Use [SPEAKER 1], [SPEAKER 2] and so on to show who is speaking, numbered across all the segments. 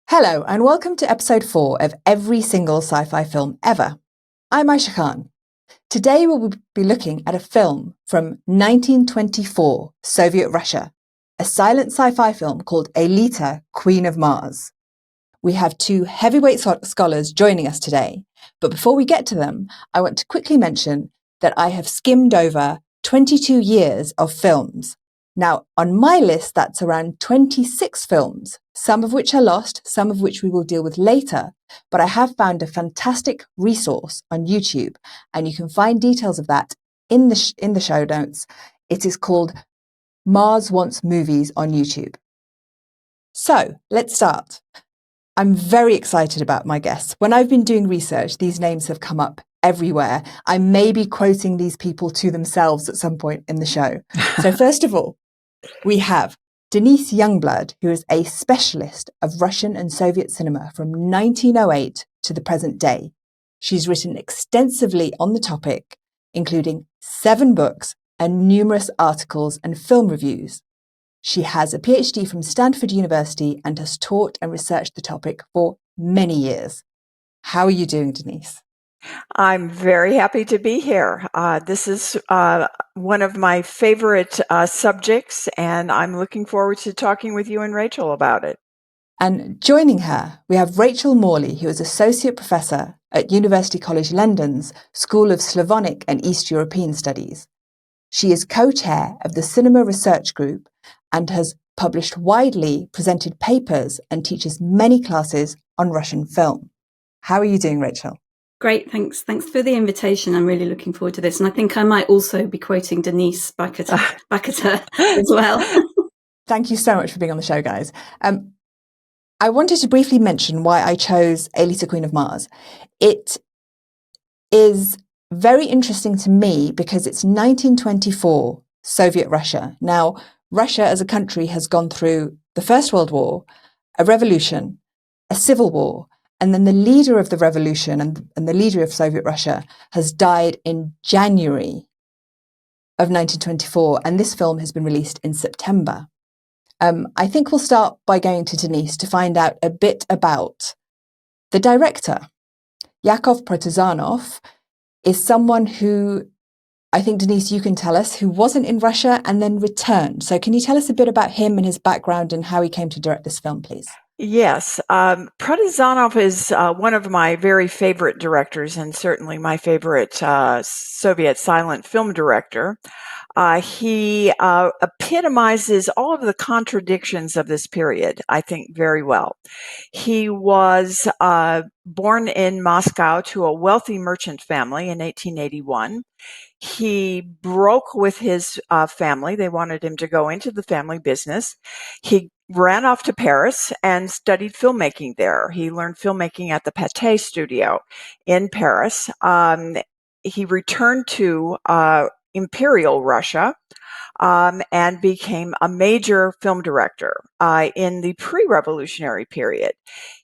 [SPEAKER 1] Hello, and welcome to episode 4 of Every Single Sci-Fi Film Ever. I'm Aisha Khan. Today we'll be looking at a film from 1924, Soviet Russia, a silent sci-fi film called Aelita, Queen of Mars. We have 2 heavyweight scholars joining us today, but before we get to them, I want to quickly mention that I have skimmed over 22 years of films. Now, on my list, that's around 26 films, some of which are lost, some of which we will deal with later, but I have found a fantastic resource on YouTube, and you can find details of that in the show notes. It is called Mars Wants Movies on YouTube. So, let's start. I'm very excited about my guests. When I've been doing research, these names have come up everywhere. I may be quoting these people to themselves at some point in the show. So first of all, we have Denise Youngblood, who is a specialist of Russian and Soviet cinema from 1908 to the present day. She's written extensively on the topic, including 7 books and numerous articles and film reviews. She has a PhD from Stanford University and has taught and researched the topic for many years. How are you doing, Denise?
[SPEAKER 2] I'm very happy to be here. This is one of my favorite subjects, and I'm looking forward to talking with you and Rachel about it.
[SPEAKER 1] And joining her, we have Rachel Morley, who is Associate Professor at University College London's School of Slavonic and East European Studies. She is co-chair of the Cinema Research Group and has published widely presented papers and teaches many classes on Russian film. How are you doing, Rachel?
[SPEAKER 3] Great, thanks. Thanks for the invitation. I'm really looking forward to this. And I think I might also be quoting Denise back at her as well.
[SPEAKER 1] Thank you so much for being on the show, guys. I wanted to briefly mention why I chose Aelita Queen of Mars. It is very interesting to me because it's 1924, Soviet Russia. Now, Russia as a country has gone through the First World War, a revolution, a civil war, and then the leader of the revolution and the leader of Soviet Russia has died in January of 1924, and this film has been released in September. I think we'll start by going to Denise to find out a bit about the director. Yakov Protozanov is someone who, I think, Denise, you can tell us, who wasn't in Russia and then returned. So can you tell us a bit about him and his background and how he came to direct this film, please?
[SPEAKER 2] Yes, Protozanov is one of my very favorite directors and certainly my favorite Soviet silent film director. He epitomizes all of the contradictions of this period, I think, very well. He was born in Moscow to a wealthy merchant family in 1881. He broke with his family. They wanted him to go into the family business. He ran off to Paris and studied filmmaking there. He learned filmmaking at the Pathé studio in Paris. He returned to Imperial Russia and became a major film director in the pre-revolutionary period.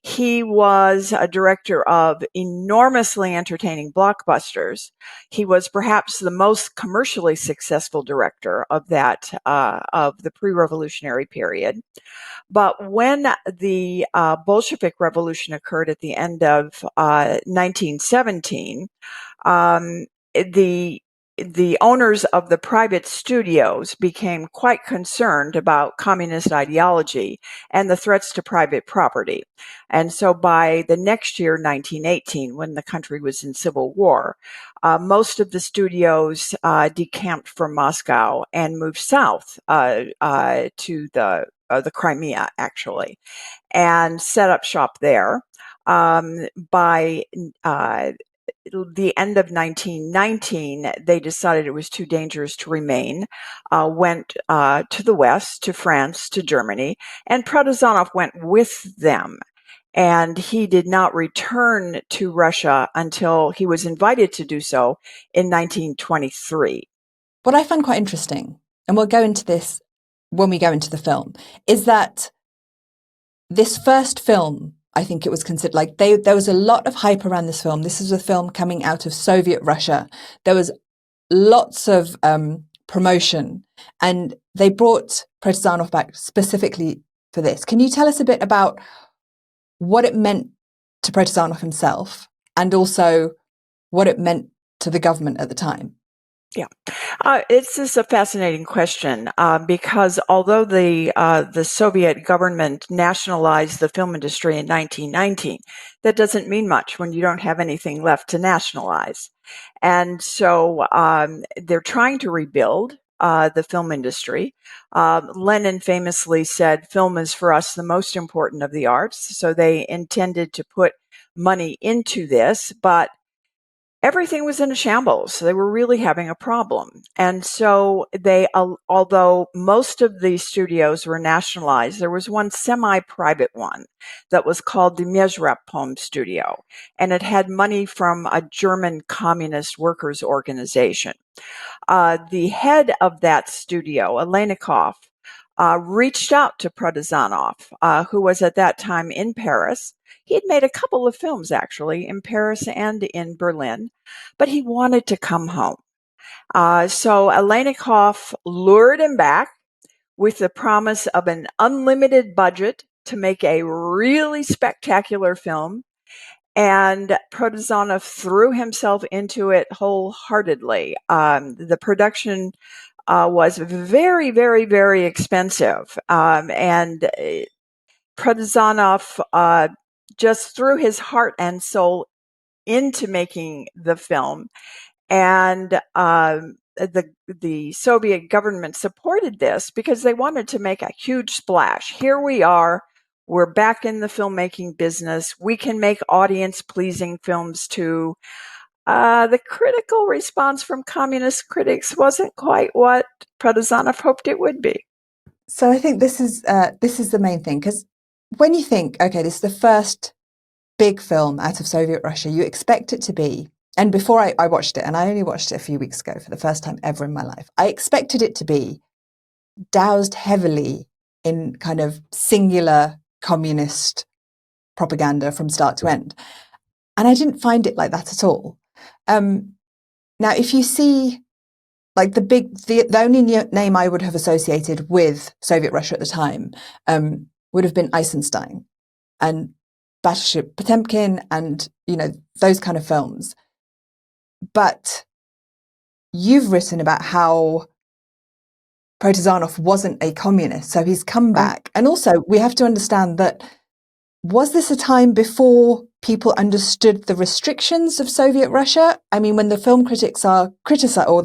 [SPEAKER 2] He was a director of enormously entertaining blockbusters. He was perhaps the most commercially successful director of that of the pre-revolutionary period. But when the Bolshevik Revolution occurred at the end of 1917, the owners of the private studios became quite concerned about communist ideology and the threats to private property. And so by the next year, 1918, when the country was in civil war, most of the studios decamped from Moscow and moved south to the Crimea, actually, and set up shop there. By the end of 1919, they decided it was too dangerous to remain, went to the West, to France, to Germany, and Protozanov went with them. And he did not return to Russia until he was invited to do so in 1923.
[SPEAKER 1] What I find quite interesting, and we'll go into this when we go into the film, is that this first film, I think it was considered like there was a lot of hype around this film. This is a film coming out of Soviet Russia. There was lots of promotion, and they brought Protozanov back specifically for this. Can you tell us a bit about what it meant to Protozanov himself and also what it meant to the government at the time?
[SPEAKER 2] Yeah, it's just a fascinating question because although the Soviet government nationalized the film industry in 1919, that doesn't mean much when you don't have anything left to nationalize. And so they're trying to rebuild the film industry. Lenin famously said, "Film is for us the most important of the arts." So they intended to put money into this, but everything was in a shambles. They were really having a problem. And so although most of the studios were nationalized, there was one semi-private one that was called the Metropolis studio. And it had money from a German communist workers organization. The head of that studio, Aelita, reached out to Protozanov, who was at that time in Paris. He had made a couple of films, actually, in Paris and in Berlin, but he wanted to come home. So Aelita lured him back with the promise of an unlimited budget to make a really spectacular film. And Protozanov threw himself into it wholeheartedly. The production was very, very, very expensive. And Protozanov just threw his heart and soul into making the film. And the Soviet government supported this because they wanted to make a huge splash. Here we are. We're back in the filmmaking business. We can make audience-pleasing films too. The critical response from communist critics wasn't quite what Protozanov hoped it would be.
[SPEAKER 1] So I think this is the main thing, because when you think, okay, this is the first big film out of Soviet Russia, you expect it to be, and before I watched it, and I only watched it a few weeks ago for the first time ever in my life, I expected it to be doused heavily in kind of singular communist propaganda from start to end. And I didn't find it like that at all. Now, if you see, like the only name I would have associated with Soviet Russia at the time would have been Eisenstein and Battleship Potemkin and, those kind of films. But you've written about how Protozanov wasn't a communist, so he's come back. And also, we have to understand that, was this a time before people understood the restrictions of Soviet Russia? I mean, when the film critics are criticizing or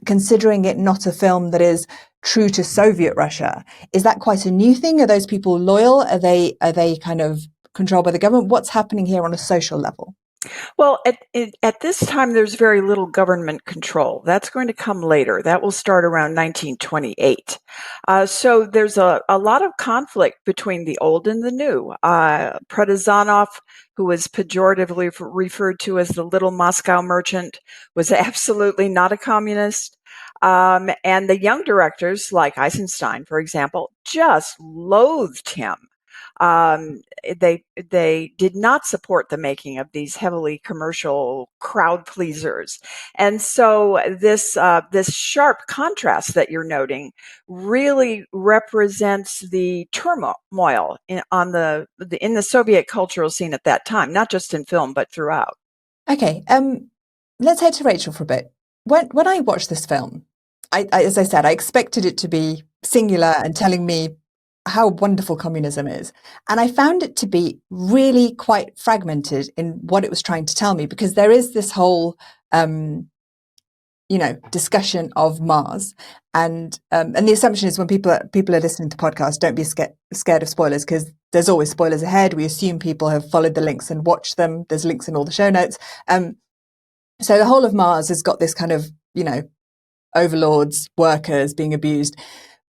[SPEAKER 1] considering it not a film that is true to Soviet Russia, is that quite a new thing? Are those people loyal? Are they kind of controlled by the government? What's happening here on a social level?
[SPEAKER 2] Well, at this time, there's very little government control. That's going to come later. That will start around 1928. So there's a lot of conflict between the old and the new. Protozanov, who was pejoratively referred to as the Little Moscow Merchant, was absolutely not a communist. And the young directors, like Eisenstein, for example, just loathed him. They did not support the making of these heavily commercial crowd pleasers, and so this sharp contrast that you're noting really represents the turmoil in the Soviet cultural scene at that time, not just in film but throughout.
[SPEAKER 1] Okay, let's head to Rachel for a bit. When I watched this film, I as I said, I expected it to be singular and telling me how wonderful communism is. And I found it to be really quite fragmented in what it was trying to tell me, because there is this whole, discussion of Mars. And the assumption is when people are listening to podcasts, don't be scared of spoilers, because there's always spoilers ahead. We assume people have followed the links and watched them. There's links in all the show notes. So the whole of Mars has got this kind of, overlords, workers being abused.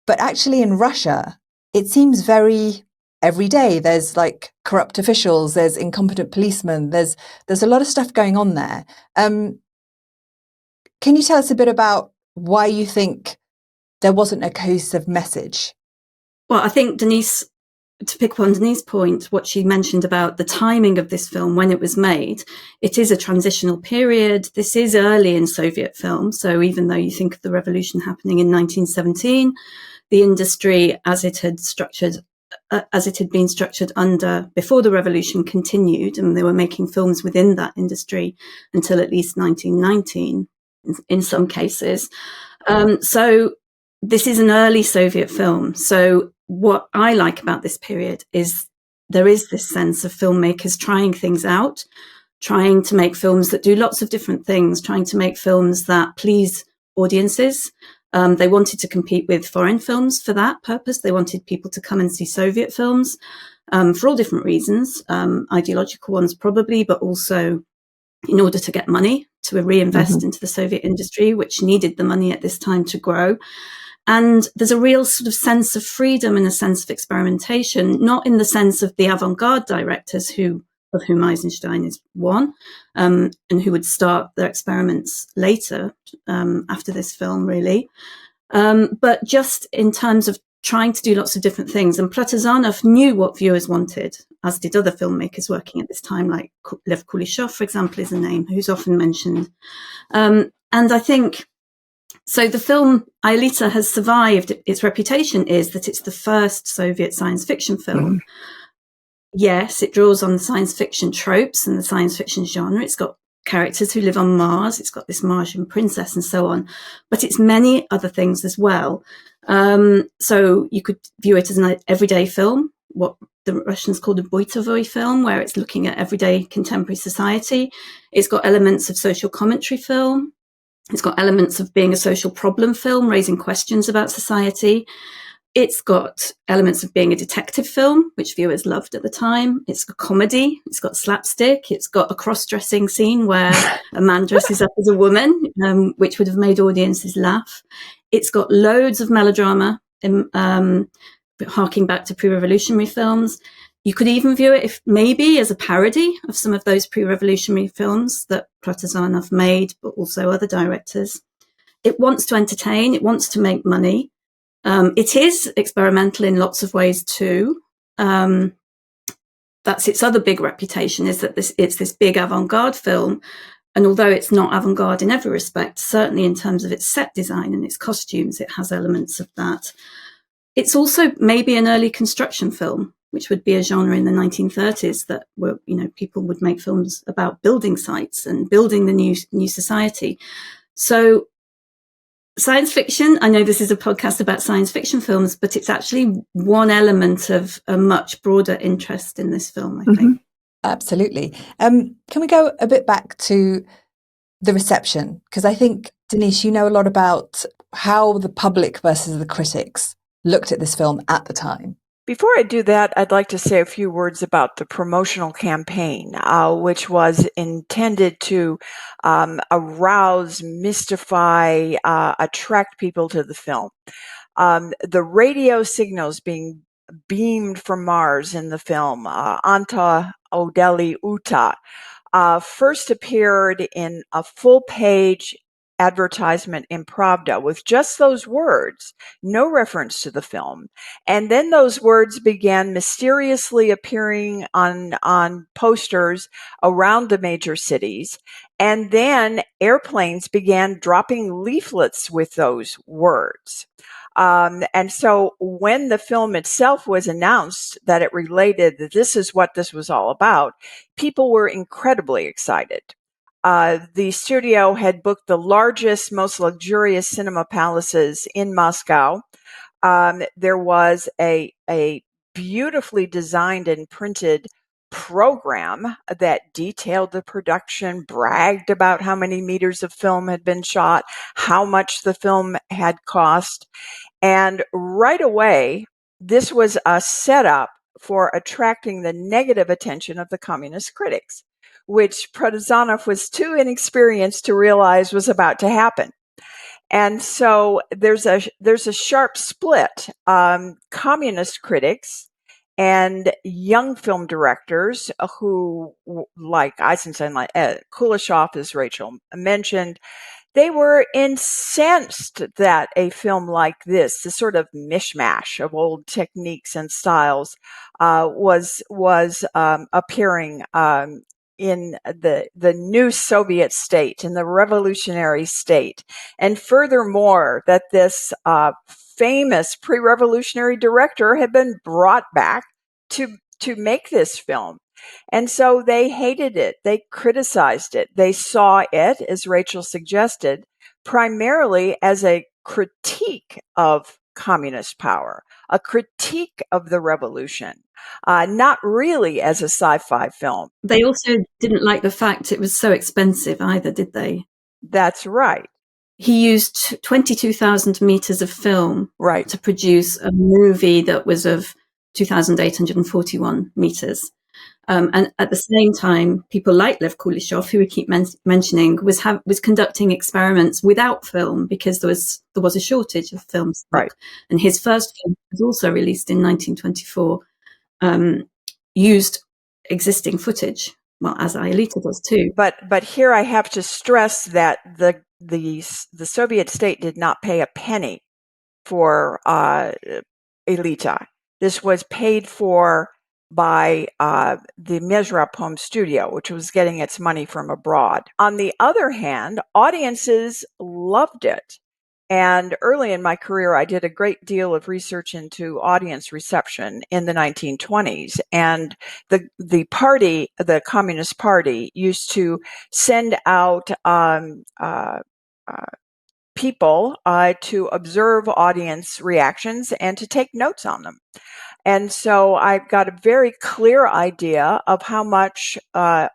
[SPEAKER 1] But actually in Russia, it seems very everyday. There's like corrupt officials, there's incompetent policemen, there's a lot of stuff going on there. Can you tell us a bit about why you think there wasn't a cohesive message?
[SPEAKER 3] Well, I think Denise, to pick up on Denise's point, what she mentioned about the timing of this film when it was made, it is a transitional period. This is early in Soviet film. So even though you think of the revolution happening in 1917, the industry as it had been structured before the revolution continued, and they were making films within that industry until at least 1919 in some cases. So this is an early Soviet film. So what I like about this period is there is this sense of filmmakers trying things out, trying to make films that do lots of different things, trying to make films that please audiences. They wanted to compete with foreign films for that purpose. They wanted people to come and see Soviet films for all different reasons, ideological ones probably, but also in order to get money to reinvest into the Soviet industry, which needed the money at this time to grow. And there's a real sort of sense of freedom and a sense of experimentation, not in the sense of the avant-garde directors of whom Eisenstein is one, and who would start their experiments later, after this film, really. But just in terms of trying to do lots of different things. And Protozanov knew what viewers wanted, as did other filmmakers working at this time, like Lev Kuleshov, for example, is a name who's often mentioned. And I think, so the film Aelita has survived. Its reputation is that it's the first Soviet science fiction film. Yes, it draws on the science fiction tropes and the science fiction genre. It's got characters who live on Mars. It's got this Martian princess and so on. But it's many other things as well. So you could view it as an everyday film, what the Russians called a bытовой film, where it's looking at everyday contemporary society. It's got elements of social commentary film. It's got elements of being a social problem film, raising questions about society. It's got elements of being a detective film, which viewers loved at the time. It's got comedy. It's got slapstick. It's got a cross-dressing scene where a man dresses up as a woman, which would have made audiences laugh. It's got loads of melodrama, harking back to pre-revolutionary films. You could even view it maybe as a parody of some of those pre-revolutionary films that Protozanov made, but also other directors. It wants to entertain. It wants to make money. It is experimental in lots of ways too. That's its other big reputation, is that it's this big avant-garde film. And although it's not avant-garde in every respect, certainly in terms of its set design and its costumes, it has elements of that. It's also maybe an early construction film, which would be a genre in the 1930s that were, people would make films about building sites and building the new society. So science fiction, I know this is a podcast about science fiction films, but it's actually one element of a much broader interest in this film, I think.
[SPEAKER 1] Absolutely. Can we go a bit back to the reception? Because I think, Denise, you know a lot about how the public versus the critics looked at this film at the time.
[SPEAKER 2] Before I do that, I'd like to say a few words about the promotional campaign, which was intended to arouse, mystify, attract people to the film. The radio signals being beamed from Mars in the film, Anta Odeli Uta, first appeared in a full-page advertisement in Pravda with just those words, no reference to the film. And then those words began mysteriously appearing on posters around the major cities. And then airplanes began dropping leaflets with those words. And so when the film itself was announced that it related that this is what this was all about, people were incredibly excited. The studio had booked the largest, most luxurious cinema palaces in Moscow. There was a beautifully designed and printed program that detailed the production, bragged about how many meters of film had been shot, how much the film had cost. And right away, this was a setup for attracting the negative attention of the communist critics, which Protozanov was too inexperienced to realize was about to happen. And so there's a sharp split. Communist critics and young film directors who, like Eisenstein, like Kuleshov, as Rachel mentioned, they were incensed that a film like this sort of mishmash of old techniques and styles, was appearing in the new Soviet state, in the revolutionary state, and furthermore that this famous pre-revolutionary director had been brought back to make this film. And so they hated it. They criticized it. They saw it, as Rachel suggested, primarily as a critique of communist power, a critique of the revolution, not really as a sci-fi film.
[SPEAKER 3] They also didn't like the fact it was so expensive either, did they?
[SPEAKER 2] That's right.
[SPEAKER 3] He used 22,000 meters of film
[SPEAKER 2] Right.
[SPEAKER 3] to produce a movie that was of 2,841 meters. And at the same time, people like Lev Kuleshov, who we keep mentioning, was conducting experiments without film because there was a shortage of film stock.
[SPEAKER 2] Right.
[SPEAKER 3] And his first film was also released in 1924, used existing footage, well, as Aelita does too.
[SPEAKER 2] But here I have to stress that the Soviet state did not pay a penny for Aelita. This was paid for by the Metropolis studio, which was getting its money from abroad. On the other hand, audiences loved it. And early in my career, I did a great deal of research into audience reception in the 1920s. And the party, the Communist Party, used to send out people to observe audience reactions and to take notes on them. And so I got a very clear idea of how much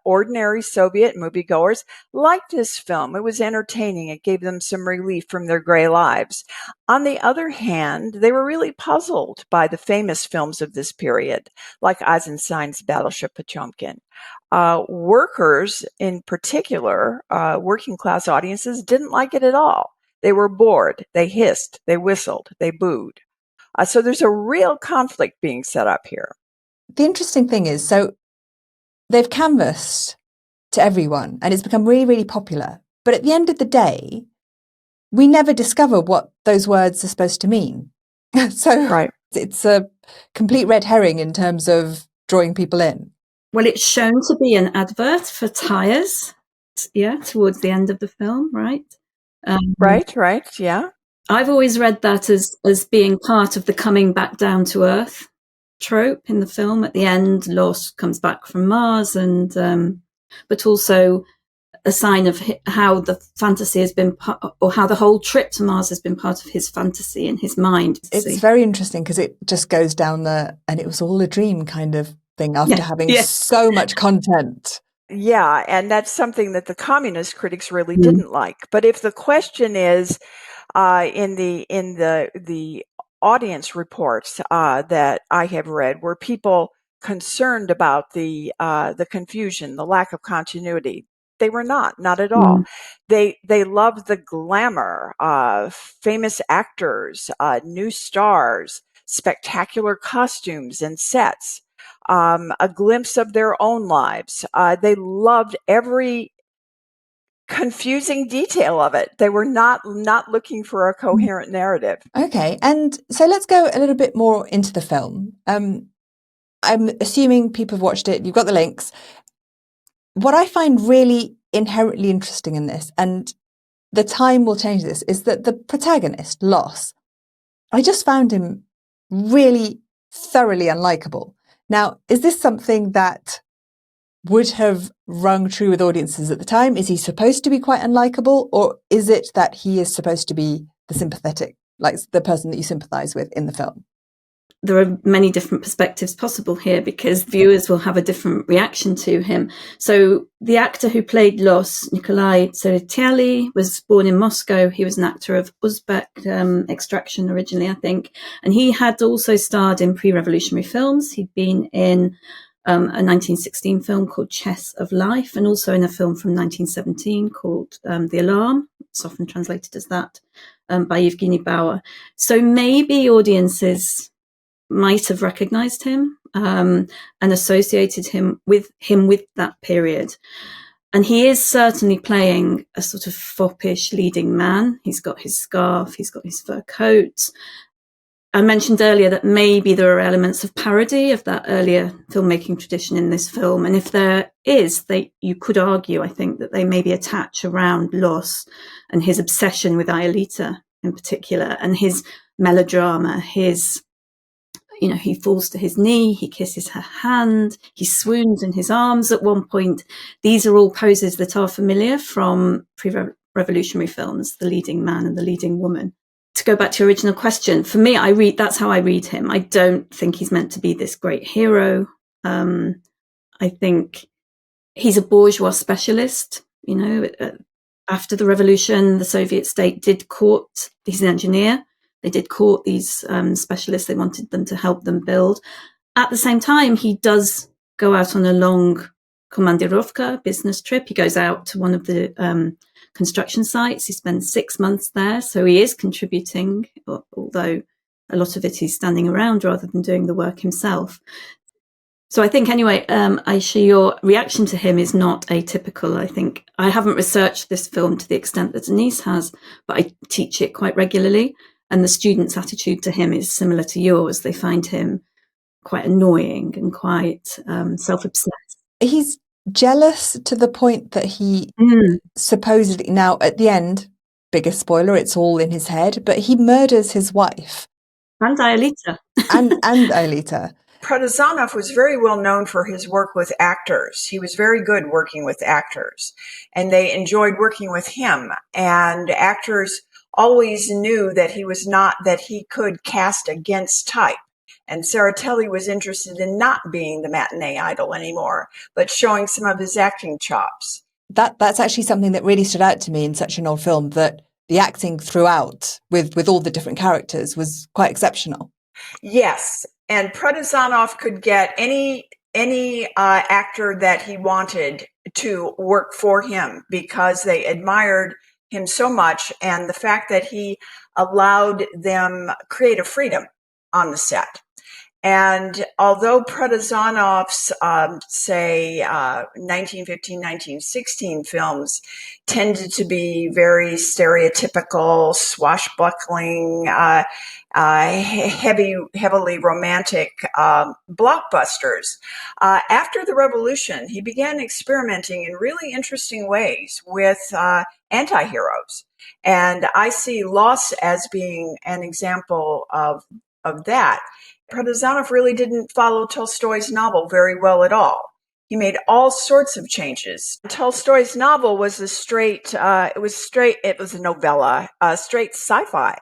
[SPEAKER 2] ordinary Soviet moviegoers liked this film. It was entertaining. It gave them some relief from their gray lives. On the other hand, they were really puzzled by the famous films of this period, like Eisenstein's Battleship Potemkin. Workers, in particular, working class audiences, didn't like it at all. They were bored. They hissed. They whistled. They booed. So there's a real conflict being set up here.
[SPEAKER 1] The interesting thing is, so they've canvassed to everyone and it's become really, really popular. But at the end of the day, we never discover what those words are supposed to mean. So
[SPEAKER 2] right.
[SPEAKER 1] It's a complete red herring in terms of drawing people in.
[SPEAKER 3] Well, it's shown to be an advert for tyres, towards the end of the film, right?
[SPEAKER 2] Right, yeah.
[SPEAKER 3] I've always read that as being part of the coming back down to Earth trope in the film. At the end, Los comes back from Mars, and but also a sign of how the fantasy has been, or how the whole trip to Mars has been part of his fantasy in his mind.
[SPEAKER 1] It's very interesting because it just goes down and it was all a dream kind of thing after having so much content.
[SPEAKER 2] Yeah, and that's something that the communist critics really didn't like. But if the question is, in the audience reports that I have read, were people concerned about the confusion, the lack of continuity? They were not at all. They loved the glamour, famous actors, new stars, spectacular costumes and sets, a glimpse of their own lives. They loved every confusing detail of it. They were not looking for a coherent narrative.
[SPEAKER 1] Okay, and so let's go a little bit more into the film. I'm assuming people have watched it. You've got the links. What I find really inherently interesting in this, and the time will change this, is that the protagonist, Los, I just found him really thoroughly unlikable. Now, is this something that would have rung true with audiences at the time? Is he supposed to be quite unlikable, or is it that he is supposed to be the sympathetic, like the person that you sympathize with in the film?
[SPEAKER 3] There are many different perspectives possible here because viewers will have a different reaction to him. So the actor who played Los, Nikolai Tsereteli, was born in Moscow. He was an actor of Uzbek extraction originally, I think. And he had also starred in pre-revolutionary films. He'd been in a 1916 film called Chess of Life, and also in a film from 1917 called The Alarm. It's often translated as that, by Evgeny Bauer. So maybe audiences might have recognized him and associated him with that period. And he is certainly playing a sort of foppish leading man. He's got his scarf, he's got his fur coat. I mentioned earlier that maybe there are elements of parody of that earlier filmmaking tradition in this film. And if there is, you could argue, I think, that they maybe attach around Los and his obsession with Aelita in particular, and his melodrama, he falls to his knee, he kisses her hand, he swoons in his arms at one point. These are all poses that are familiar from pre-revolutionary films, the leading man and the leading woman. To go back to your original question, for me, that's how I read him. I don't think he's meant to be this great hero. I think he's a bourgeois specialist. After the revolution, the Soviet state did court, he's an engineer, they did court these specialists. They wanted them to help them build. At the same time, he does go out on a long komandirovka business trip. He goes out to one of the construction sites. He spends 6 months there. So he is contributing, although a lot of it he's standing around rather than doing the work himself. So I think anyway, Aisha, your reaction to him is not atypical. I think I haven't researched this film to the extent that Denise has, but I teach it quite regularly. And the students' attitude to him is similar to yours. They find him quite annoying and quite self-obsessed.
[SPEAKER 1] He's jealous to the point that he supposedly, now at the end, biggest spoiler, it's all in his head, but he murders his wife.
[SPEAKER 3] And Aelita.
[SPEAKER 1] and Aelita.
[SPEAKER 2] Protozanov was very well known for his work with actors. He was very good working with actors, and they enjoyed working with him. And actors always knew that he could cast against type. And Tsereteli was interested in not being the matinee idol anymore, but showing some of his acting chops.
[SPEAKER 1] That's actually something that really stood out to me in such an old film, that the acting throughout with all the different characters was quite exceptional.
[SPEAKER 2] Yes. And Protozanov could get any actor that he wanted to work for him because they admired him so much, and the fact that he allowed them creative freedom on the set. And although Protozanov's, 1915, 1916 films tended to be very stereotypical, swashbuckling, heavily romantic blockbusters, after the revolution, he began experimenting in really interesting ways with anti-heroes. And I see Loss as being an example of that. Protozanov really didn't follow Tolstoy's novel very well at all. He made all sorts of changes. Tolstoy's novel was it was a novella, straight sci-fi.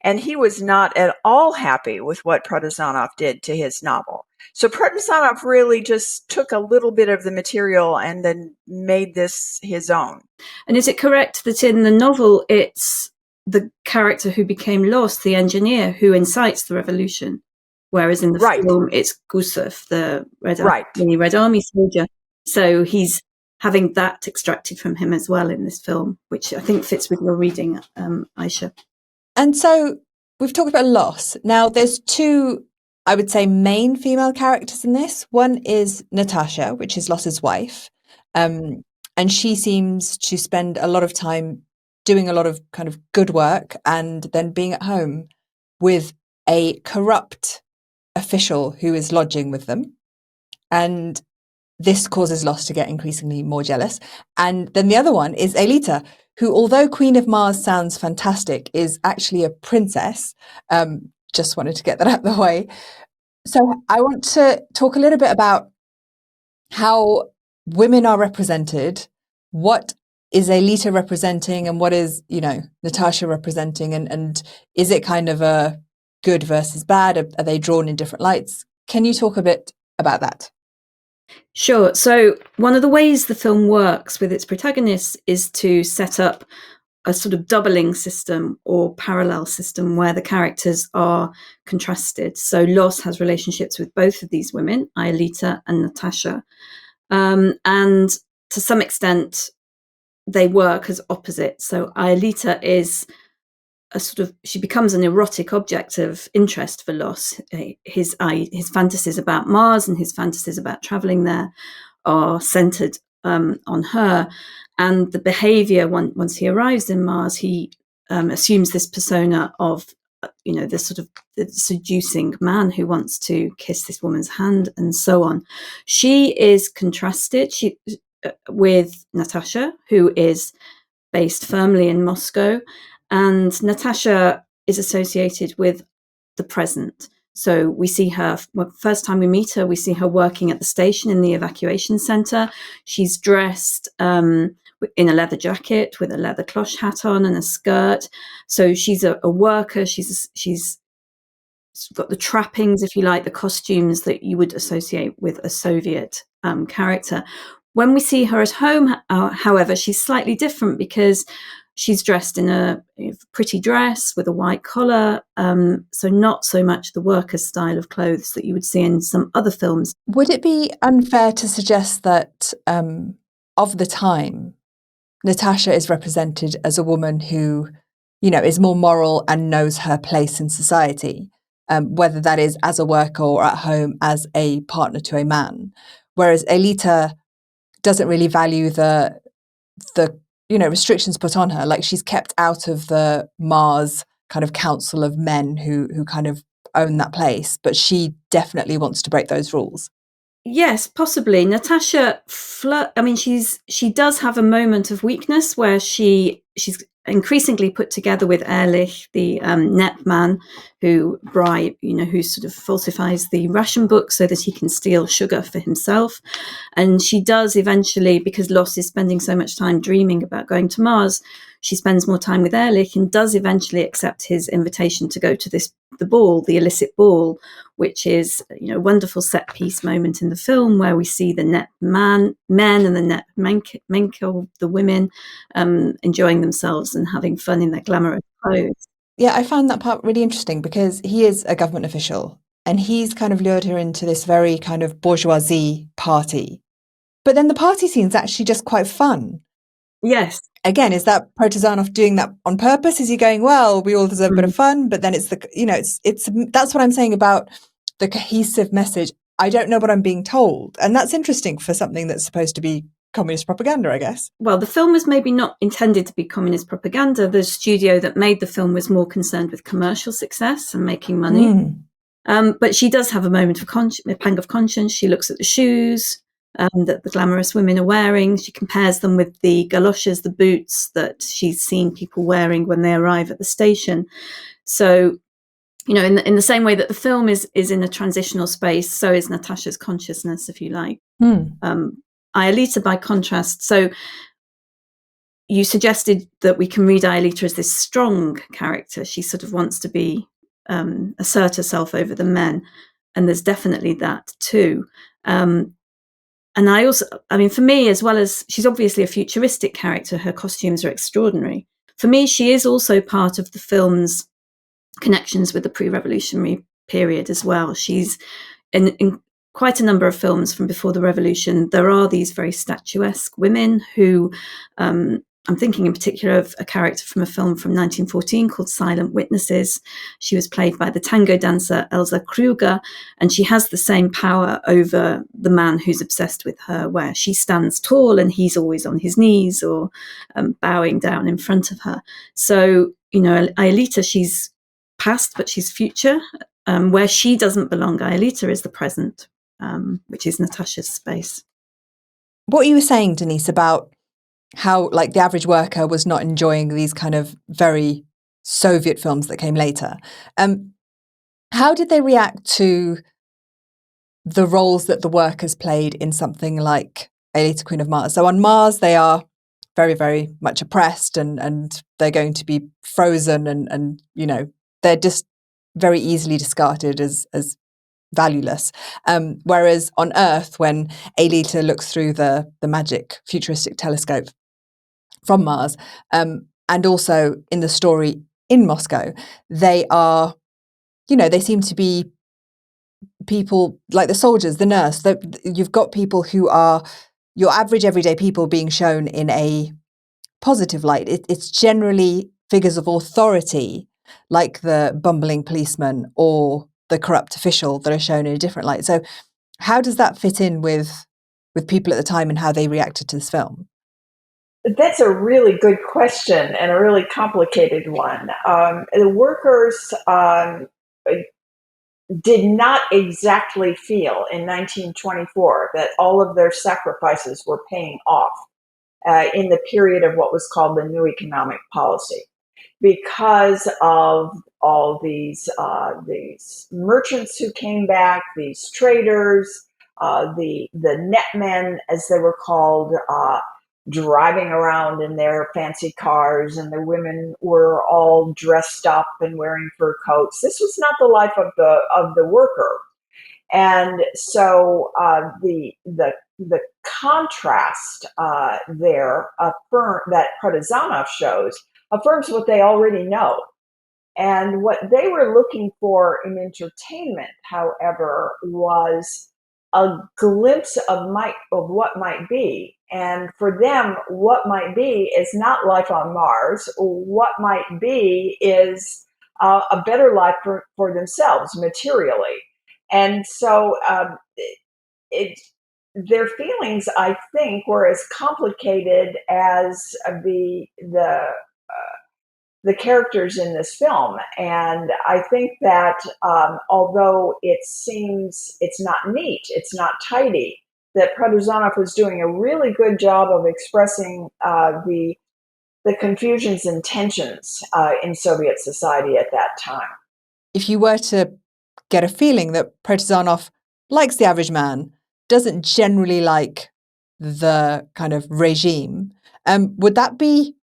[SPEAKER 2] And he was not at all happy with what Protozanov did to his novel. So Protozanov really just took a little bit of the material and then made this his own.
[SPEAKER 3] And is it correct that in the novel, it's the character who became Lost, the engineer, who incites the revolution? Whereas in the film, it's Gusev, the Red Army soldier. So he's having that extracted from him as well in this film, which I think fits with your reading, Aisha.
[SPEAKER 1] And so we've talked about loss. Now there's two, I would say, main female characters in this. One is Natasha, which is Loss's wife. And she seems to spend a lot of time doing a lot of kind of good work and then being at home with a corrupt official who is lodging with them. And this causes Loss to get increasingly more jealous. And then the other one is Aelita, who, although Queen of Mars sounds fantastic, is actually a princess. Just wanted to get that out of the way. So I want to talk a little bit about how women are represented. What is Aelita representing and what is, Natasha representing? And is it kind of a good versus bad? Are they drawn in different lights? Can you talk a bit about that?
[SPEAKER 3] Sure. So one of the ways the film works with its protagonists is to set up a sort of doubling system or parallel system where the characters are contrasted. So Loss has relationships with both of these women, Aelita and Natasha. And to some extent, they work as opposites. So Aelita is she becomes an erotic object of interest for Loss. His fantasies about Mars and his fantasies about traveling there are centered on her. And the behavior, once he arrives in Mars, he assumes this persona of, the seducing man who wants to kiss this woman's hand and so on. She is contrasted with Natasha, who is based firmly in Moscow. And Natasha is associated with the present. So we see her, first time we meet her, we see her working at the station in the evacuation center. She's dressed in a leather jacket with a leather cloche hat on and a skirt. So she's a worker. She's got the trappings, if you like, the costumes that you would associate with a Soviet character. When we see her at home, however, she's slightly different because she's dressed in a pretty dress with a white collar, so not so much the worker's style of clothes that you would see in some other films.
[SPEAKER 1] Would it be unfair to suggest that of the time, Natasha is represented as a woman who, is more moral and knows her place in society, whether that is as a worker or at home as a partner to a man, whereas Aelita doesn't really value the restrictions put on her. Like, she's kept out of the Mars kind of council of men who kind of own that place, but she definitely wants to break those rules.
[SPEAKER 3] Yes, possibly. Natasha she does have a moment of weakness where she's increasingly put together with Ehrlich, the net man who sort of falsifies the ration book so that he can steal sugar for himself. And she does eventually, because Loss is spending so much time dreaming about going to Mars, she spends more time with Ehrlich and does eventually accept his invitation to go to the ball, the illicit ball, which is a wonderful set piece moment in the film where we see the net men and the net menko, the women, enjoying themselves and having fun in their glamorous clothes.
[SPEAKER 1] Yeah, I found that part really interesting because he is a government official and he's kind of lured her into this very kind of bourgeoisie party. But then the party scene's actually just quite fun.
[SPEAKER 3] Yes.
[SPEAKER 1] Again, is that Protozanov doing that on purpose? Is he going, well, we all deserve a bit of fun, but then it's that's what I'm saying about the cohesive message. I don't know what I'm being told. And that's interesting for something that's supposed to be communist propaganda, I guess.
[SPEAKER 3] Well, the film was maybe not intended to be communist propaganda. The studio that made the film was more concerned with commercial success and making money. But she does have a moment of a pang of conscience. She looks at the shoes that the glamorous women are wearing. She compares them with the galoshes, the boots that she's seen people wearing when they arrive at the station. So, in the same way that the film is in a transitional space, so is Natasha's consciousness, if you like. Aelita, by contrast, so you suggested that we can read Aelita as this strong character. She sort of wants to be assert herself over the men, and there's definitely that too. And for me, as well as she's obviously a futuristic character, her costumes are extraordinary. For me, she is also part of the film's connections with the pre-revolutionary period as well. She's in quite a number of films from before the revolution. There are these very statuesque women who, I'm thinking in particular of a character from a film from 1914 called Silent Witnesses. She was played by the tango dancer Elsa Kruger, and she has the same power over the man who's obsessed with her, where she stands tall and he's always on his knees or bowing down in front of her. So, Aelita, she's past, but she's future. Where she doesn't belong, Aelita is the present, which is Natasha's space.
[SPEAKER 1] What you were saying, Denise, about how like the average worker was not enjoying these kind of very Soviet films that came later. How did they react to the roles that the workers played in something like Aelita Queen of Mars? So on Mars, they are very, very much oppressed and they're going to be frozen and they're just very easily discarded as valueless. Whereas on Earth, when Aelita looks through the magic futuristic telescope from Mars, and also in the story in Moscow, they are, they seem to be people like the soldiers, the nurse. You've got people who are your average everyday people being shown in a positive light. It's generally figures of authority, like the bumbling policeman or the corrupt official, that are shown in a different light. So how does that fit in with people at the time and how they reacted to this film?
[SPEAKER 2] That's a really good question and a really complicated one. The workers did not exactly feel in 1924 that all of their sacrifices were paying off in the period of what was called the New Economic Policy. because of all these merchants who came back, these traders, the netmen, as they were called, driving around in their fancy cars, and the women were all dressed up and wearing fur coats. This was not the life of the worker, and so the contrast there that Protozanov shows affirms what they already know. And what they were looking for in entertainment, however, was a glimpse of what might be. And for them, what might be is not life on Mars. What might be is a better life for themselves materially. And so their feelings, I think, were as complicated as the characters in this film. And I think that although it seems it's not neat, it's not tidy, that Protozanov was doing a really good job of expressing the confusions and tensions in Soviet society at that time.
[SPEAKER 1] If you were to get a feeling that Protozanov likes the average man, doesn't generally like the kind of regime, would that be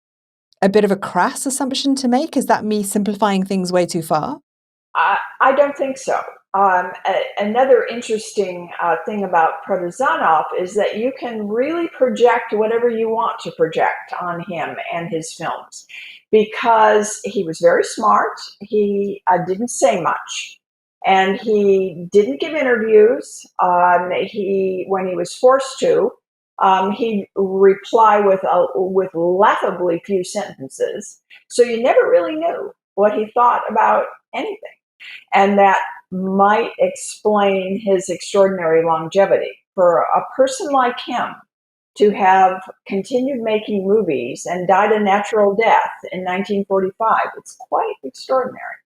[SPEAKER 1] a bit of a crass assumption to make? Is that me simplifying things way too far?
[SPEAKER 2] I don't think so. Another interesting thing about Protozanov is that you can really project whatever you want to project on him and his films, because he was very smart. He didn't say much, and he didn't give interviews. When he was forced to, he'd reply with laughably few sentences. So you never really knew what he thought about anything. And that might explain his extraordinary longevity. For a person like him to have continued making movies and died a natural death in 1945, it's quite extraordinary.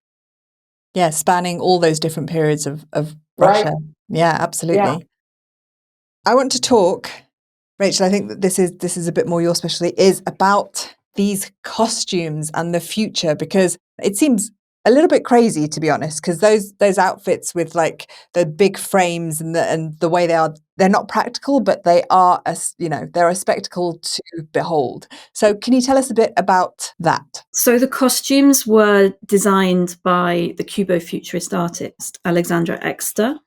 [SPEAKER 1] Yeah, spanning all those different periods of
[SPEAKER 2] Right.
[SPEAKER 1] Russia. Yeah, absolutely.
[SPEAKER 2] Yeah.
[SPEAKER 1] I want to talk, Rachel, I think that this is a bit more your specialty, is about these costumes and the future, because it seems a little bit crazy, to be honest, because those outfits with like the big frames and the way they're not practical, but they are they're a spectacle to behold. So can you tell us a bit about that?
[SPEAKER 3] So the costumes were designed by the Cubo-futurist artist Alexandra Exter.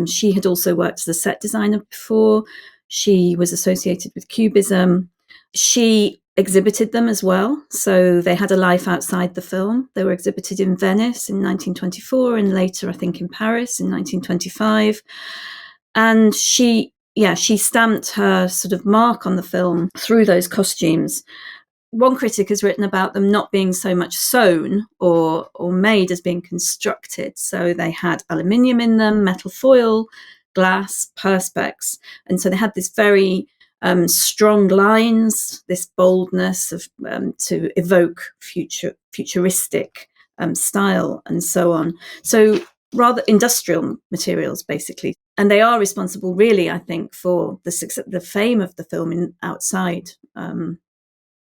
[SPEAKER 3] She had also worked as a set designer before. She was associated with Cubism. She exhibited them as well. So they had a life outside the film. They were exhibited in Venice in 1924 and later, I think, in Paris in 1925. And she stamped her sort of mark on the film through those costumes. One critic has written about them not being so much sewn or made as being constructed. So they had aluminium in them, metal foil, glass, perspex. And so they had this very strong lines, this boldness of to evoke futuristic style and so on. So rather industrial materials, basically. And they are responsible, really, I think, for the fame of the film outside the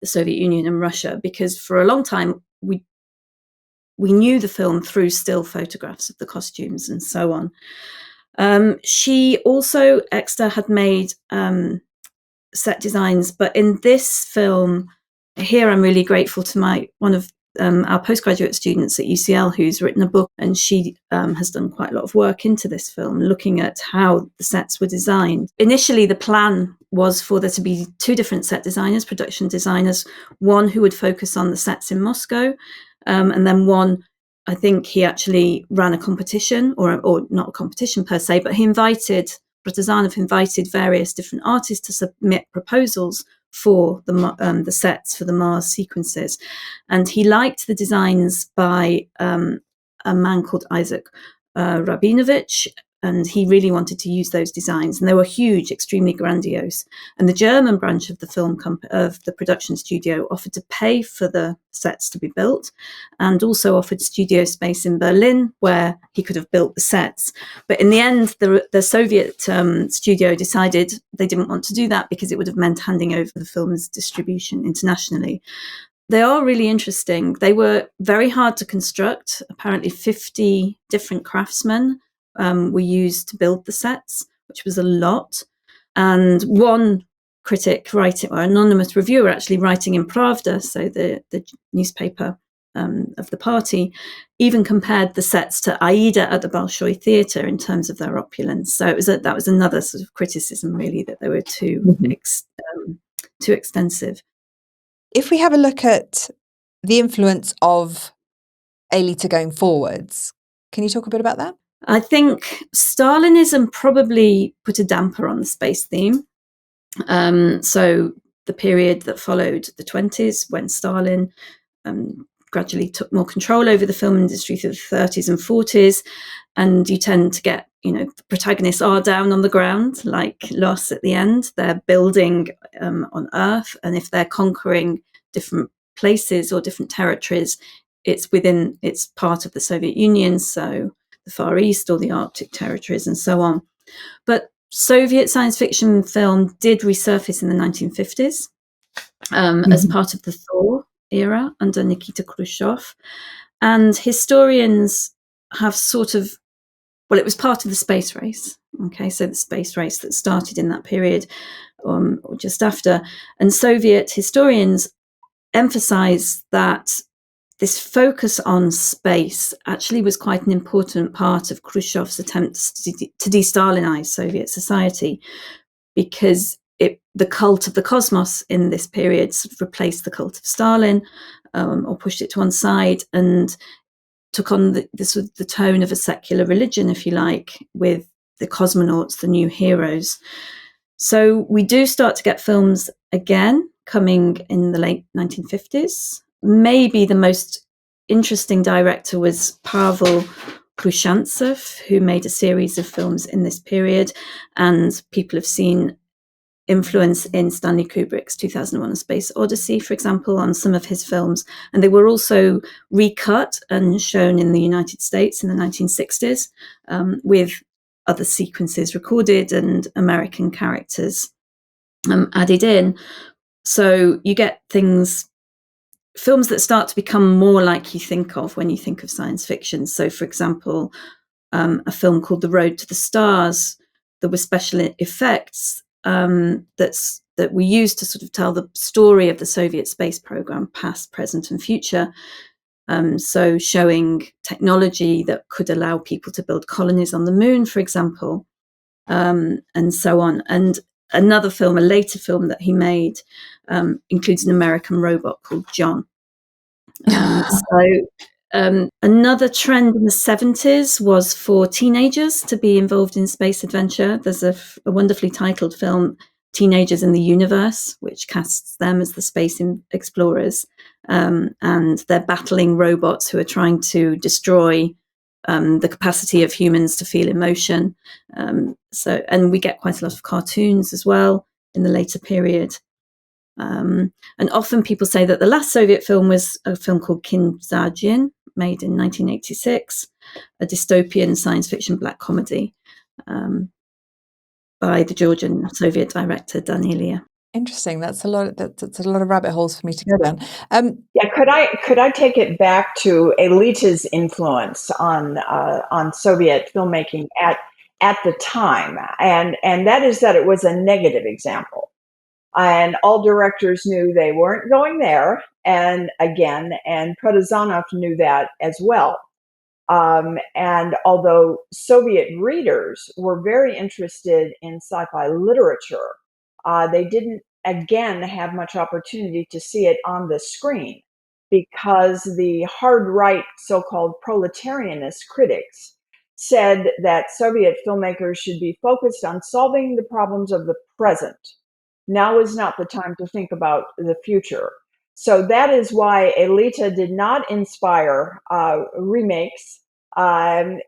[SPEAKER 3] Soviet Union and Russia, because for a long time we knew the film through still photographs of the costumes and so on. She also, Exter, had made set designs, but in this film here, I'm really grateful to one of our postgraduate students at UCL, who's written a book, and she has done quite a lot of work into this film, looking at how the sets were designed. Initially, the plan was for there to be two different set designers, production designers, one who would focus on the sets in Moscow, and then one, I think he actually ran a competition, or not a competition per se, but Protozanov invited various different artists to submit proposals for the sets for the Mars sequences. And he liked the designs by a man called Isaac Rabinovich, and he really wanted to use those designs. And they were huge, extremely grandiose. And the German branch of of the production studio offered to pay for the sets to be built, and also offered studio space in Berlin where he could have built the sets. But in the end, the Soviet studio decided they didn't want to do that because it would have meant handing over the film's distribution internationally. They are really interesting. They were very hard to construct. Apparently 50 different craftsmen were used to build the sets, which was a lot. And one critic writing, or anonymous reviewer actually writing in Pravda, so the newspaper of the party, even compared the sets to Aida at the Bolshoi Theatre in terms of their opulence. So that was another sort of criticism, really, that they were too extensive.
[SPEAKER 1] If we have a look at the influence of Aelita going forwards, can you talk a bit about that?
[SPEAKER 3] I think Stalinism probably put a damper on the space theme. So the period that followed the 20s, when Stalin gradually took more control over the film industry through the 30s and 40s, and you tend to get, the protagonists are down on the ground, like Los at the end. They're building on Earth, and if they're conquering different places or different territories, it's part of the Soviet Union, so the Far East or the Arctic territories and so on. But Soviet science fiction film did resurface in the 1950s as part of the Thaw era under Nikita Khrushchev. And historians have it was part of the space race. Okay, so the space race that started in that period or just after. And Soviet historians emphasize that this focus on space actually was quite an important part of Khrushchev's attempts to de-Stalinize Soviet society, because the cult of the cosmos in this period sort of replaced the cult of Stalin, or pushed it to one side, and took on the tone of a secular religion, if you like, with the cosmonauts, the new heroes. So we do start to get films again coming in the late 1950s. Maybe the most interesting director was Pavel Khrushchev, who made a series of films in this period, and people have seen influence in Stanley Kubrick's 2001: A Space Odyssey, for example, on some of his films. And they were also recut and shown in the United States in the 1960s with other sequences recorded and American characters added in. So you get films that start to become more like you think of when you think of science fiction. So, for example, a film called The Road to the Stars, there were special effects that we used to sort of tell the story of the Soviet space program, past, present, and future. So showing technology that could allow people to build colonies on the moon, for example, and so on. And another film, a later film that he made, includes an American robot called John. Another trend in the 70s was for teenagers to be involved in space adventure. There's a wonderfully titled film, Teenagers in the Universe, which casts them as the space explorers. And they're battling robots who are trying to destroy the capacity of humans to feel emotion. And we get quite a lot of cartoons as well in the later period. And often people say that the last Soviet film was a film called Kim Zajin, made in 1986, a dystopian science fiction black comedy by the Georgian Soviet director Danilia.
[SPEAKER 1] Interesting. That's a lot of rabbit holes for me to go down.
[SPEAKER 2] Could I take it back to Aelita's influence on Soviet filmmaking at the time, and that is that it was a negative example. And all directors knew they weren't going there. And Protozanov knew that as well. And although Soviet readers were very interested in sci-fi literature, they didn't, again, have much opportunity to see it on the screen, because the hard right so-called proletarianist critics said that Soviet filmmakers should be focused on solving the problems of the present. Now is not the time to think about the future. So that is why Aelita did not inspire remakes, and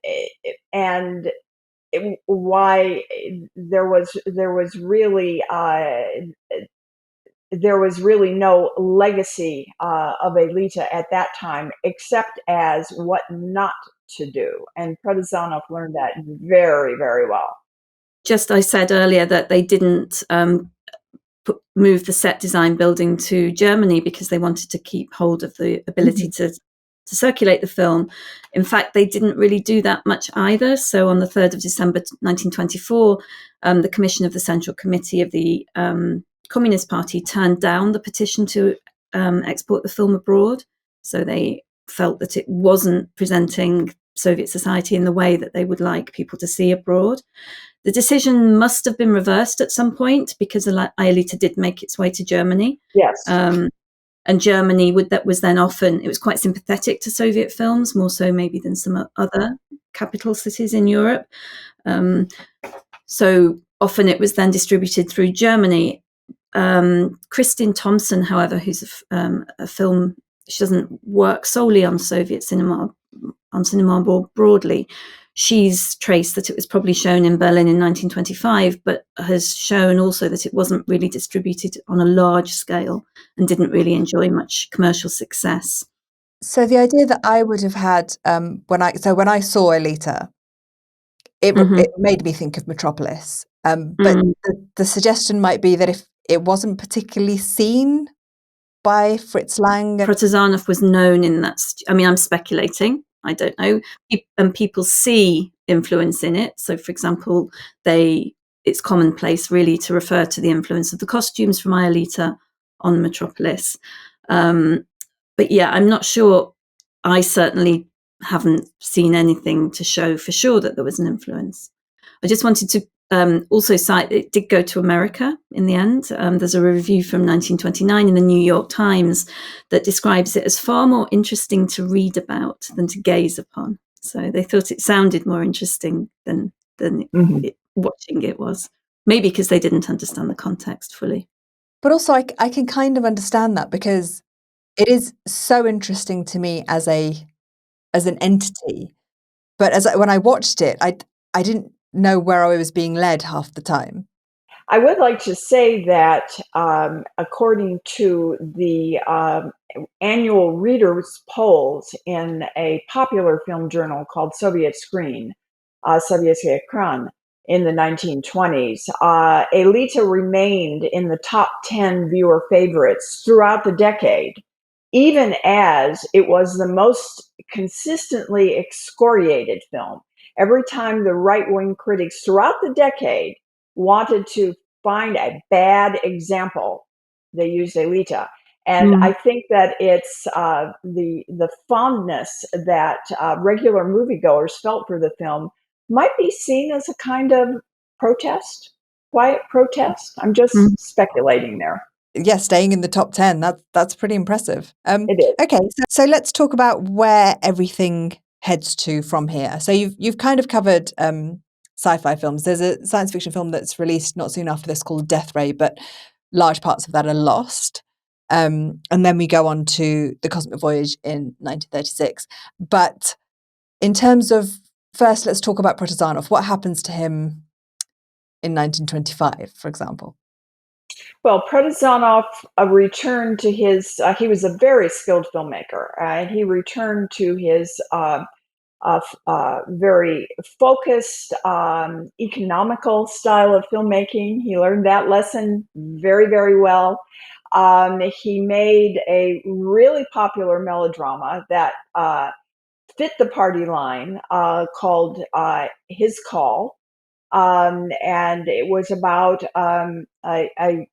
[SPEAKER 2] why there was really no legacy of Aelita at that time, except as what not to do. And Protozanov learned that very, very well.
[SPEAKER 3] I said earlier that they didn't moved the set design building to Germany because they wanted to keep hold of the ability to circulate the film. In fact, they didn't really do that much either. So on the 3rd of December 1924, the Commission of the Central Committee of the Communist Party turned down the petition to export the film abroad. So they felt that it wasn't presenting Soviet society in the way that they would like people to see abroad. The decision must have been reversed at some point because Aelita did make its way to Germany.
[SPEAKER 2] Yes.
[SPEAKER 3] And Germany was then often, it was quite sympathetic to Soviet films, more so maybe than some other capital cities in Europe. So often it was then distributed through Germany. Kristin Thompson, however, who's a film, she doesn't work solely on Soviet cinema, more broadly. She's traced that it was probably shown in Berlin in 1925, but has shown also that it wasn't really distributed on a large scale and didn't really enjoy much commercial success.
[SPEAKER 1] So the idea that I would have had when I saw Aelita, it made me think of Metropolis. But the suggestion might be that if it wasn't particularly seen by Fritz Lang,
[SPEAKER 3] Protozanov was known in that. I mean, I'm speculating. I don't know. And people see influence in it. So, for example, it's commonplace really to refer to the influence of the costumes from Aelita on Metropolis. But yeah, I'm not sure. I certainly haven't seen anything to show for sure that there was an influence. I just wanted to also cite, it did go to America in the end. There's a review from 1929 in the New York Times that describes it as far more interesting to read about than to gaze upon. So they thought it sounded more interesting than watching it was. Maybe because they didn't understand the context fully.
[SPEAKER 1] But also I can kind of understand that because it is so interesting to me as an entity. But when I watched it, I didn't know where I was being led half the time.
[SPEAKER 2] I would like to say that according to the annual readers' polls in a popular film journal called Soviet Screen, Sovietsky Ekran, in the 1920s, Aelita remained in the top 10 viewer favorites throughout the decade, even as it was the most consistently excoriated film. Every time the right-wing critics throughout the decade wanted to find a bad example, they used Aelita. And I think that it's the fondness that regular moviegoers felt for the film might be seen as a kind of protest, quiet protest. I'm just speculating there.
[SPEAKER 1] Yeah, staying in the top 10, that's pretty impressive.
[SPEAKER 2] It is.
[SPEAKER 1] Okay, so let's talk about where everything heads to from here. So you've kind of covered sci-fi films. There's a science fiction film that's released not soon after this called Death Ray, but large parts of that are lost. And then we go on to The Cosmic Voyage in 1936. But in terms of, first, let's talk about Protozanov. What happens to him in 1925, for example?
[SPEAKER 2] Well, Protozanov returned to his, he was a very skilled filmmaker, and he returned to his very focused, economical style of filmmaking. He learned that lesson very, very well. He made a really popular melodrama that fit the party line called His Call. And it was about a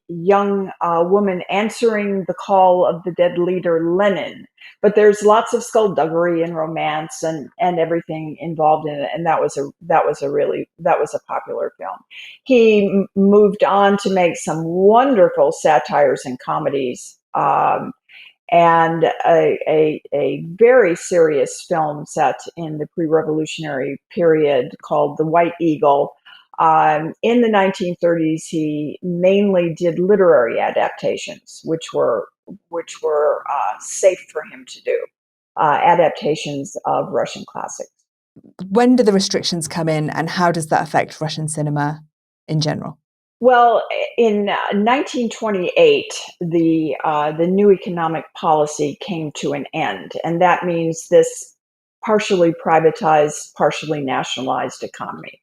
[SPEAKER 2] young woman answering the call of the dead leader Lenin. But there's lots of skullduggery and romance and everything involved in it, and that was a popular film. He moved on to make some wonderful satires and comedies. And a very serious film set in the pre-revolutionary period called The White Eagle. In the 1930s, he mainly did literary adaptations, which were safe for him to do, adaptations of Russian classics.
[SPEAKER 1] When do the restrictions come in, and how does that affect Russian cinema in general?
[SPEAKER 2] Well, in 1928, the new economic policy came to an end, and that means this partially privatized, partially nationalized economy.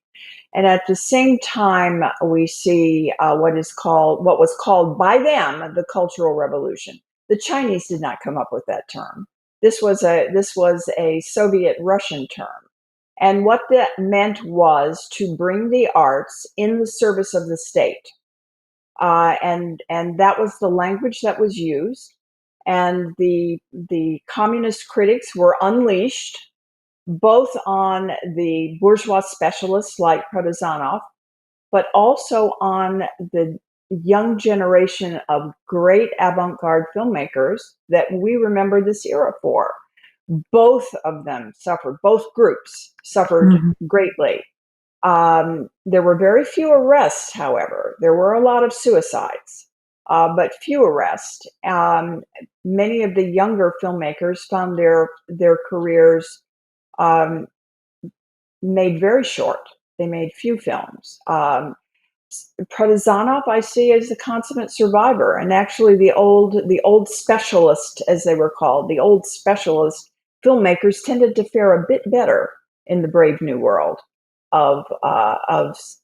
[SPEAKER 2] And at the same time, we see what was called by them the Cultural Revolution. The Chinese did not come up with that term. This was a Soviet-Russian term. And what that meant was to bring the arts in the service of the state. And that was the language that was used. And the communist critics were unleashed both on the bourgeois specialists like Protozanov, but also on the young generation of great avant-garde filmmakers that we remember this era for. Both of them suffered, both groups suffered greatly. There were very few arrests, however. There were a lot of suicides, but few arrests. Many of the younger filmmakers found their careers made very short. They made few films. Protozanov, I see as a consummate survivor, and actually the old specialist, as they were called, the old specialist filmmakers tended to fare a bit better in the brave new world of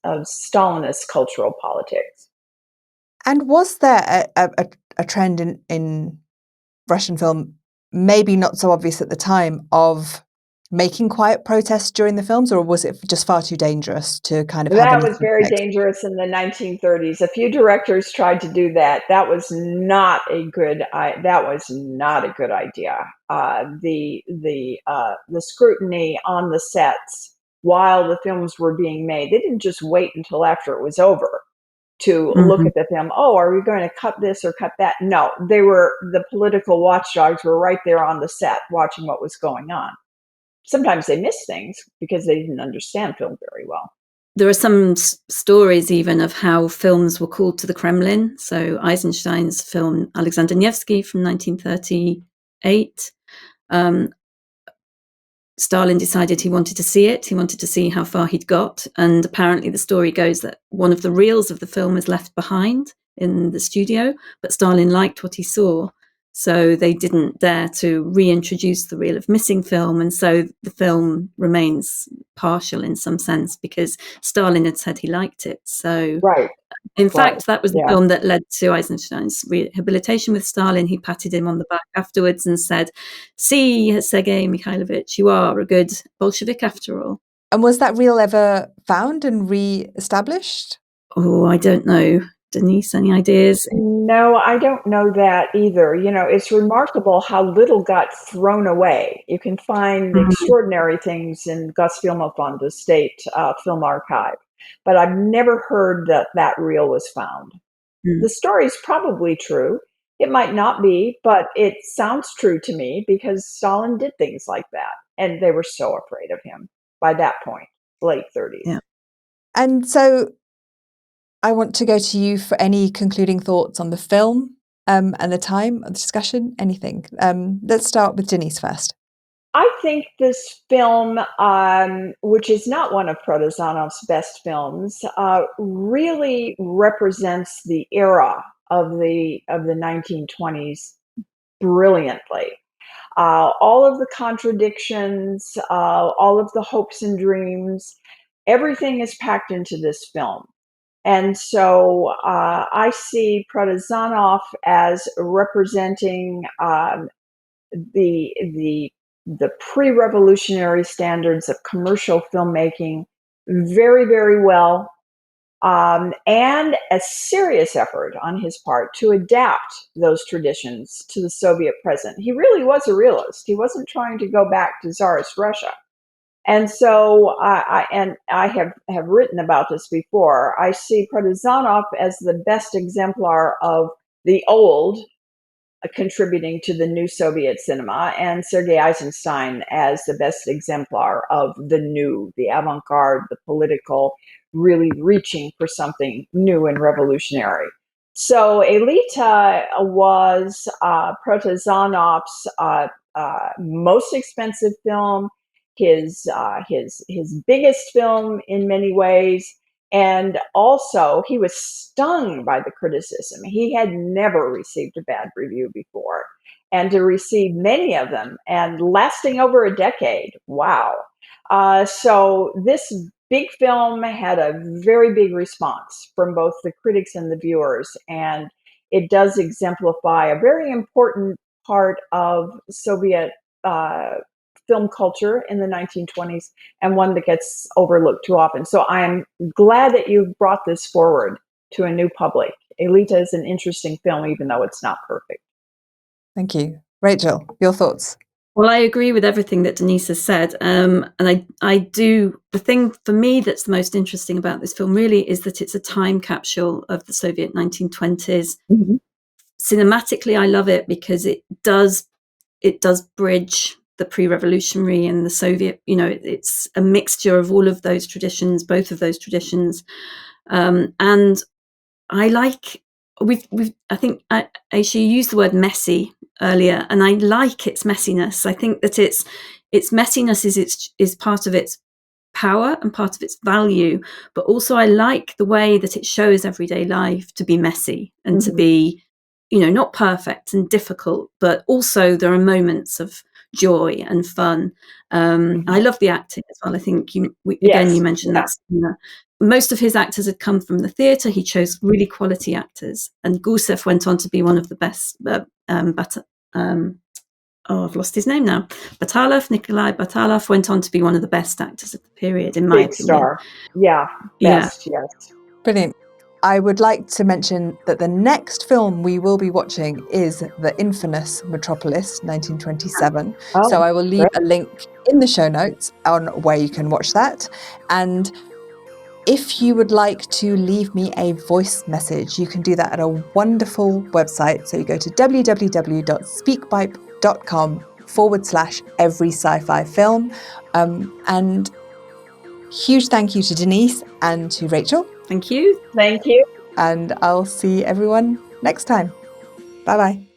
[SPEAKER 2] Stalinist cultural politics.
[SPEAKER 1] And was there a trend in Russian film, maybe not so obvious at the time, of making quiet protests during the films, or was it just far too dangerous to kind of have
[SPEAKER 2] That
[SPEAKER 1] any
[SPEAKER 2] was very dangerous in the 1930s. A few directors tried to do that. That was not a good idea. The scrutiny on the sets while the films were being made, they didn't just wait until after it was over to look at the film. Oh, are we going to cut this or cut that? No, the political watchdogs were right there on the set watching what was going on. Sometimes they missed things because they didn't understand film very well.
[SPEAKER 3] There are some stories even of how films were called to the Kremlin. So Eisenstein's film Alexander Nevsky from 1938. Stalin decided he wanted to see it. He wanted to see how far he'd got. And apparently the story goes that one of the reels of the film was left behind in the studio, but Stalin liked what he saw. So they didn't dare to reintroduce the reel of missing film. And so the film remains partial in some sense because Stalin had said he liked it. So
[SPEAKER 2] right.
[SPEAKER 3] In fact, that was the film that led to Eisenstein's rehabilitation with Stalin. He patted him on the back afterwards and said, "See, Sergei Mikhailovich, you are a good Bolshevik after all."
[SPEAKER 1] And was that reel ever found and re-established?
[SPEAKER 3] Oh, I don't know. Denise, any ideas?
[SPEAKER 2] No, I don't know that either. You know, it's remarkable how little got thrown away. You can find extraordinary things in Gus Filmofond, the state film archive, but I've never heard that reel was found. The story's probably true. It might not be, but it sounds true to me because Stalin did things like that, and they were so afraid of him by that point, late 30s.
[SPEAKER 3] Yeah.
[SPEAKER 1] And so I want to go to you for any concluding thoughts on the film and the time of the discussion, anything. Let's start with Denise first.
[SPEAKER 2] I think this film, which is not one of Protozanov's best films, really represents the era of the 1920s brilliantly. All of the contradictions, all of the hopes and dreams, everything is packed into this film. And so I see Protozanov as representing the pre-revolutionary standards of commercial filmmaking very, very well, and a serious effort on his part to adapt those traditions to the Soviet present. He really was a realist. He wasn't trying to go back to Tsarist Russia. And so I have written about this before. I see Protozanov as the best exemplar of the old, contributing to the new Soviet cinema, and Sergei Eisenstein as the best exemplar of the new, the avant-garde, the political, really reaching for something new and revolutionary. So Aelita was Protozanov's most expensive film, his biggest film in many ways, and also he was stung by the criticism. He had never received a bad review before, and to receive many of them and lasting over a decade, wow. So this big film had a very big response from both the critics and the viewers, and it does exemplify a very important part of Soviet film culture in the 1920s, and one that gets overlooked too often. So I'm glad that you've brought this forward to a new public. Aelita is an interesting film, even though it's not perfect.
[SPEAKER 1] Thank you. Rachel, your thoughts?
[SPEAKER 3] Well, I agree with everything that Denise has said. And I do, the thing for me that's the most interesting about this film really is that it's a time capsule of the Soviet 1920s.
[SPEAKER 2] Mm-hmm.
[SPEAKER 3] Cinematically, I love it because it does bridge the pre-revolutionary and the Soviet, it's a mixture of all of those traditions, both of those traditions. And I like, I think Aisha used the word messy earlier, and I like its messiness. I think that its messiness is part of its power and part of its value, but also I like the way that it shows everyday life to be messy and to be, not perfect and difficult, but also there are moments of joy and fun. I love the acting as well. I think you mentioned that. Most of his actors had come from the theatre. He chose really quality actors, and Gusev went on to be one of the best. I've lost his name now. Nikolai Batalov went on to be one of the best actors of the period, in my opinion.
[SPEAKER 2] Star. Yeah, best, yes.
[SPEAKER 1] Brilliant. I would like to mention that the next film we will be watching is the infamous Metropolis, 1927. So I will leave a link in the show notes on where you can watch that. And if you would like to leave me a voice message, you can do that at a wonderful website. So you go to www.speakpipe.com/every sci-fi film. And huge thank you to Denise and to Rachel.
[SPEAKER 3] Thank you.
[SPEAKER 2] Thank you.
[SPEAKER 1] And I'll see everyone next time. Bye-bye.